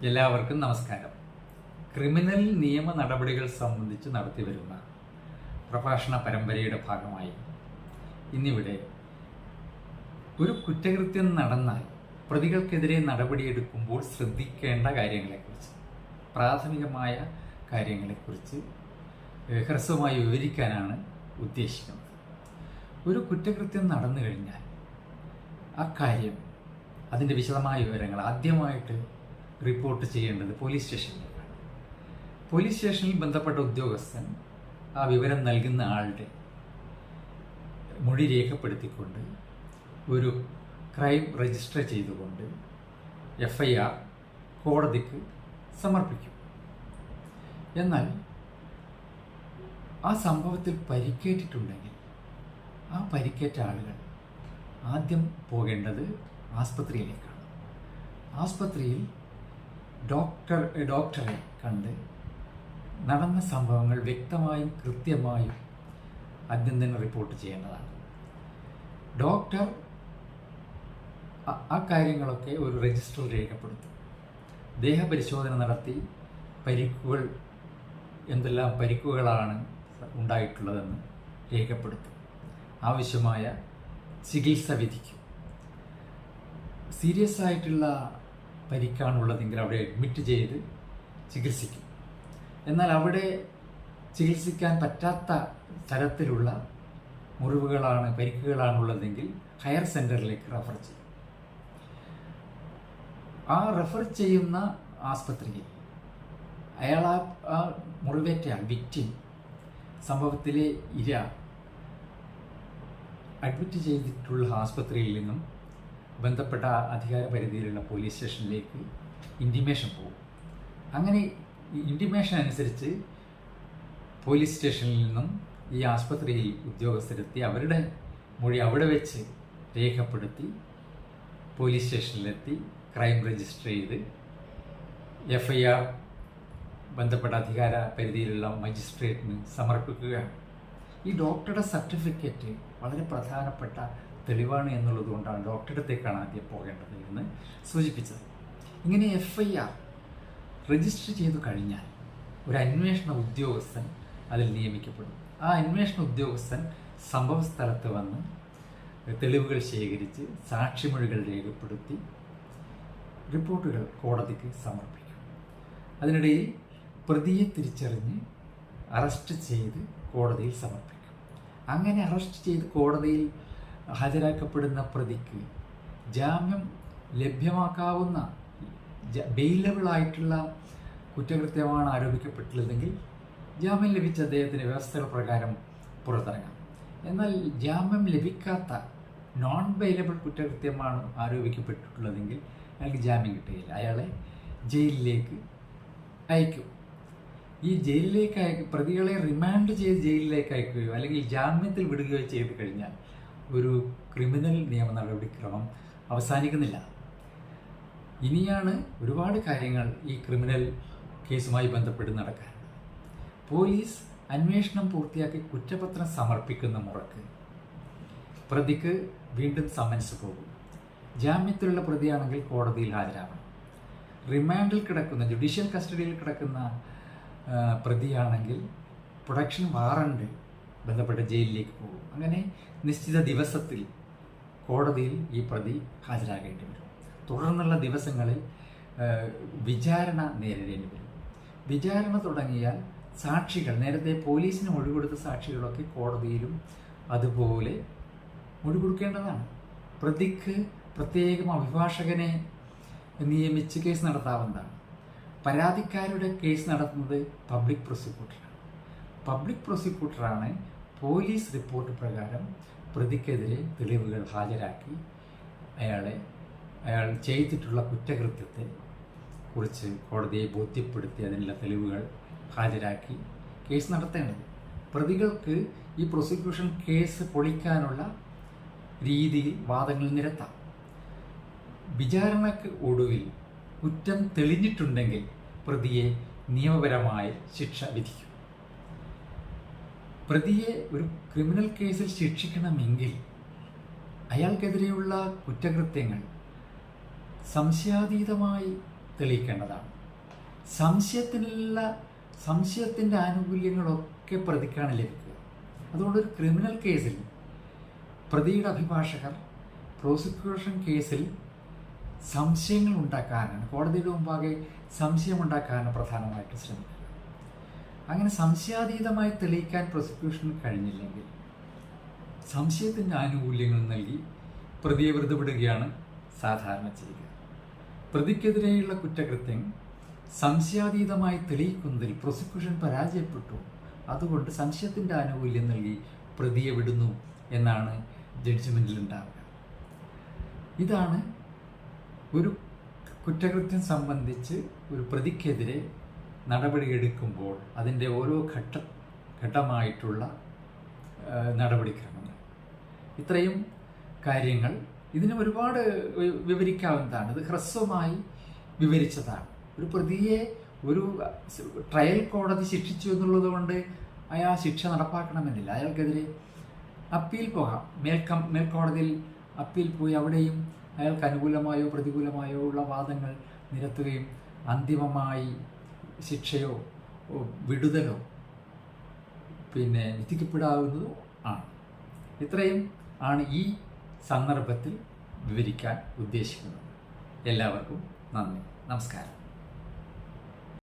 എല്ലാവർക്കും നമസ്കാരം. ക്രിമിനൽ നിയമ നടപടികൾ സംബന്ധിച്ച് നടത്തിവരുന്ന പ്രഭാഷണ പരമ്പരയുടെ ഭാഗമായി ഇന്നിവിടെ ഒരു കുറ്റകൃത്യം നടന്നാൽ പ്രതികൾക്കെതിരെ നടപടിയെടുക്കുമ്പോൾ ശ്രദ്ധിക്കേണ്ട കാര്യങ്ങളെക്കുറിച്ച്, പ്രാഥമികമായ കാര്യങ്ങളെക്കുറിച്ച് ഹ്രസ്വമായി വിവരിക്കാനാണ് ഉദ്ദേശിക്കുന്നത്. ഒരു കുറ്റകൃത്യം നടന്നു കഴിഞ്ഞാൽ ആ കാര്യം, അതിൻ്റെ വിശദമായ വിവരങ്ങൾ ആദ്യമായിട്ട് റിപ്പോർട്ട് ചെയ്യേണ്ടത് പോലീസ് സ്റ്റേഷനിലേക്കാണ്. പോലീസ് സ്റ്റേഷനിൽ ബന്ധപ്പെട്ട ഉദ്യോഗസ്ഥൻ ആ വിവരം നൽകുന്ന ആളുടെ മൊഴി രേഖപ്പെടുത്തിക്കൊണ്ട് ഒരു ക്രൈം രജിസ്റ്റർ ചെയ്തുകൊണ്ട് FIR കോടതിക്ക് സമർപ്പിക്കും. എന്നാൽ ആ സംഭവത്തിൽ പരിക്കേറ്റിട്ടുണ്ടെങ്കിൽ ആ പരിക്കേറ്റ ആളുകൾ ആദ്യം പോകേണ്ടത് ആസ്പത്രിയിലേക്കാണ്. ആസ്പത്രിയിൽ ഡോക്ടറെ കണ്ട് നടന്ന സംഭവങ്ങൾ വ്യക്തമായും കൃത്യമായും ആദ്യം തന്നെ റിപ്പോർട്ട് ചെയ്യേണ്ടതാണ്. ഡോക്ടർ ആ കാര്യങ്ങളൊക്കെ ഒരു രജിസ്റ്ററിൽ രേഖപ്പെടുത്തും. ദേഹപരിശോധന നടത്തി എന്തെല്ലാം പരിക്കുകളാണ് ഉണ്ടായിട്ടുള്ളതെന്ന് രേഖപ്പെടുത്തും. ആവശ്യമായ ചികിത്സ വിധിക്കും. സീരിയസ് ആയിട്ടുള്ള പരിക്കാണുള്ളതെങ്കിൽ അവിടെ അഡ്മിറ്റ് ചെയ്ത് ചികിത്സിക്കും. എന്നാൽ അവിടെ ചികിത്സിക്കാൻ പറ്റാത്ത തരത്തിലുള്ള പരിക്കുകളാണുള്ളതെങ്കിൽ ഹയർ സെൻറ്ററിലേക്ക് റെഫർ ചെയ്യും. ആ റെഫർ ചെയ്യുന്ന ആസ്പത്രിയിൽ അയാൾ ആ മുറിവേറ്റയാൾ, വിക്ടിം, സംഭവത്തിലെ ഇര അഡ്മിറ്റ് ചെയ്തിട്ടുള്ള ആസ്പത്രിയിൽ നിന്നും ബന്ധപ്പെട്ട അധികാര പരിധിയിലുള്ള പോലീസ് സ്റ്റേഷനിലേക്ക് ഇൻറ്റിമേഷൻ പോകും. അങ്ങനെ ഇൻറ്റിമേഷൻ അനുസരിച്ച് പോലീസ് സ്റ്റേഷനിൽ നിന്നും ഈ ആസ്പത്രിയിൽ ഉദ്യോഗസ്ഥരെത്തി അവരുടെ മൊഴി അവിടെ വെച്ച് രേഖപ്പെടുത്തി പോലീസ് സ്റ്റേഷനിലെത്തി ക്രൈം രജിസ്റ്റർ ചെയ്ത് FIR ബന്ധപ്പെട്ട അധികാര പരിധിയിലുള്ള മജിസ്ട്രേറ്റിന് സമർപ്പിക്കുകയാണ്. ഈ ഡോക്ടറുടെ സർട്ടിഫിക്കറ്റ് വളരെ പ്രധാനപ്പെട്ട തെളിവാണ് എന്നുള്ളതുകൊണ്ടാണ് ഡോക്ടറുടെ അടുത്തേക്കാണ് ആദ്യം പോകേണ്ടത് എന്ന് സൂചിപ്പിച്ചത്. ഇങ്ങനെ FIR രജിസ്റ്റർ ചെയ്തു കഴിഞ്ഞാൽ ഒരു അന്വേഷണ ഉദ്യോഗസ്ഥൻ അതിൽ നിയമിക്കപ്പെടും. ആ അന്വേഷണ ഉദ്യോഗസ്ഥൻ സംഭവ സ്ഥലത്ത് വന്ന് തെളിവുകൾ ശേഖരിച്ച് സാക്ഷിമൊഴികൾ രേഖപ്പെടുത്തി റിപ്പോർട്ടുകൾ കോടതിക്ക് സമർപ്പിക്കും. അതിനിടയിൽ പ്രതിയെ തിരിച്ചറിഞ്ഞ് അറസ്റ്റ് ചെയ്ത് കോടതിയിൽ സമർപ്പിക്കും. അങ്ങനെ അറസ്റ്റ് ചെയ്ത് കോടതിയിൽ ഹാജരാക്കപ്പെടുന്ന പ്രതിക്ക് ജാമ്യം ലഭ്യമാക്കാവുന്ന ബെയിലബിളായിട്ടുള്ള കുറ്റകൃത്യമാണ് ആരോപിക്കപ്പെട്ടുള്ളതെങ്കിൽ ജാമ്യം ലഭിച്ച അദ്ദേഹത്തിന് വ്യവസ്ഥകൾ പ്രകാരം പുറത്തിറങ്ങാം. എന്നാൽ ജാമ്യം ലഭിക്കാത്ത നോൺ ബെയിലബിൾ കുറ്റകൃത്യമാണ് ആരോപിക്കപ്പെട്ടിട്ടുള്ളതെങ്കിൽ അയാൾക്ക് ജാമ്യം കിട്ടുകയില്ല. അയാളെ ജയിലിലേക്ക് അയക്കും. ഈ ജയിലിലേക്ക് പ്രതികളെ റിമാൻഡ് ചെയ്ത് ജയിലിലേക്ക് അയക്കുകയോ അല്ലെങ്കിൽ ജാമ്യത്തിൽ വിടുകയോ ചെയ്തു കഴിഞ്ഞാൽ ഒരു ക്രിമിനൽ നിയമ നടപടിക്രമം അവസാനിക്കുന്നില്ല. ഇനിയാണ് ഒരുപാട് കാര്യങ്ങൾ ഈ ക്രിമിനൽ കേസുമായി ബന്ധപ്പെട്ട് നടക്കാൻ. പോലീസ് അന്വേഷണം പൂർത്തിയാക്കി കുറ്റപത്രം സമർപ്പിക്കുന്ന മുറക്ക് പ്രതിക്ക് വീണ്ടും സമൻസ് പോകും. ജാമ്യത്തിലുള്ള പ്രതിയാണെങ്കിൽ കോടതിയിൽ ഹാജരാകണം. റിമാൻഡിൽ കിടക്കുന്ന, ജുഡീഷ്യൽ കസ്റ്റഡിയിൽ കിടക്കുന്ന പ്രതിയാണെങ്കിൽ പ്രൊഡക്ഷൻ വാറണ്ട് ബന്ധപ്പെട്ട ജയിലിലേക്ക് പോകും. അങ്ങനെ നിശ്ചിത ദിവസത്തിൽ കോടതിയിൽ ഈ പ്രതി ഹാജരാകേണ്ടി വരും. തുടർന്നുള്ള ദിവസങ്ങളിൽ വിചാരണ നേരിടേണ്ടി വരും. വിചാരണ തുടങ്ങിയാൽ സാക്ഷികൾ, നേരത്തെ പോലീസിന് മൊഴി കൊടുത്ത സാക്ഷികളൊക്കെ കോടതിയിലും അതുപോലെ മൊഴി കൊടുക്കേണ്ടതാണ്. പ്രതിക്ക് പ്രത്യേകം അഭിഭാഷകനെ നിയമിച്ച് കേസ് നടത്താവുന്നതാണ്. പരാതിക്കാരുടെ കേസ് നടത്തുന്നത് പബ്ലിക് പ്രോസിക്യൂട്ടറാണ്. പബ്ലിക് പ്രോസിക്യൂട്ടറാണ് പോലീസ് റിപ്പോർട്ട് പ്രകാരം പ്രതിക്കെതിരെ തെളിവുകൾ ഹാജരാക്കി അയാൾ ചെയ്തിട്ടുള്ള കുറ്റകൃത്യത്തെ കുറിച്ച് കോടതിയെ ബോധ്യപ്പെടുത്തി അതിനുള്ള തെളിവുകൾ ഹാജരാക്കി കേസ് നടത്തേണ്ടത്. പ്രതികൾക്ക് ഈ പ്രോസിക്യൂഷൻ കേസ് പൊളിക്കാനുള്ള രീതിയിൽ വാദങ്ങൾ നിരത്താം. വിചാരണയ്ക്ക് ഒടുവിൽ കുറ്റം തെളിഞ്ഞിട്ടുണ്ടെങ്കിൽ പ്രതിയെ നിയമപരമായ ശിക്ഷ വിധിക്കും. പ്രതിയെ ഒരു ക്രിമിനൽ കേസിൽ ശിക്ഷിക്കണമെങ്കിൽ അയാൾക്കെതിരെയുള്ള കുറ്റകൃത്യങ്ങൾ സംശയാതീതമായി തെളിയിക്കേണ്ടതാണ്. സംശയത്തിൻ്റെ ആനുകൂല്യങ്ങളൊക്കെ പ്രതിക്കാണ് ലഭിക്കുക. അതുകൊണ്ടൊരു ക്രിമിനൽ കേസിൽ പ്രതിയുടെ അഭിഭാഷകർ പ്രോസിക്യൂഷൻ കേസിൽ സംശയങ്ങൾ ഉണ്ടാക്കാനാണ്, കോടതിയുടെ മുമ്പാകെ സംശയമുണ്ടാക്കാനാണ് പ്രധാനമായിട്ട് ശ്രമിക്കുക. അങ്ങനെ സംശയാതീതമായി തെളിയിക്കാൻ പ്രോസിക്യൂഷന് കഴിഞ്ഞില്ലെങ്കിൽ സംശയത്തിൻ്റെ ആനുകൂല്യങ്ങൾ നൽകി പ്രതിയെ വെറുതെ വിടുകയാണ് സാധാരണ ചെയ്യുക. പ്രതിക്കെതിരെയുള്ള കുറ്റകൃത്യം സംശയാതീതമായി തെളിയിക്കുന്നതിൽ പ്രോസിക്യൂഷൻ പരാജയപ്പെട്ടു, അതുകൊണ്ട് സംശയത്തിൻ്റെ ആനുകൂല്യം നൽകി പ്രതിയെ വിടുന്നു എന്നാണ് ജഡ്ജ്മെൻറ്റിൽ ഉണ്ടാവുക. ഇതാണ് ഒരു കുറ്റകൃത്യം സംബന്ധിച്ച് ഒരു പ്രതിക്കെതിരെ നടപടിയെടുക്കുമ്പോൾ അതിൻ്റെ ഓരോ ഘട്ടമായിട്ടുള്ള നടപടിക്രമങ്ങൾ. ഇത്രയും കാര്യങ്ങൾ ഇതിന് ഒരുപാട് വിവരിക്കാവുന്നതാണ്. ഇത് ഹ്രസ്വമായി വിവരിച്ചതാണ്. ഒരു പ്രതിയെ ഒരു ട്രയൽ കോടതി ശിക്ഷിച്ചു എന്നുള്ളത് കൊണ്ട് അയാൾ ശിക്ഷ നടപ്പാക്കണമെന്നില്ല. അയാൾക്കെതിരെ അപ്പീൽ പോകാം. മേൽക്കോടതിയിൽ അപ്പീൽ പോയി അവിടെയും അയാൾക്ക് അനുകൂലമായോ പ്രതികൂലമായോ ഉള്ള വാദങ്ങൾ നിരത്തുകയും അന്തിമമായി ശിക്ഷയോ വിടുതലോ വിധിക്കപ്പെടാവുന്നതും ആണ്. ഇത്രയും ആണ് ഈ സന്ദർഭത്തിൽ വിവരിക്കാൻ ഉദ്ദേശിക്കുന്നത്. എല്ലാവർക്കും നന്ദി, നമസ്കാരം.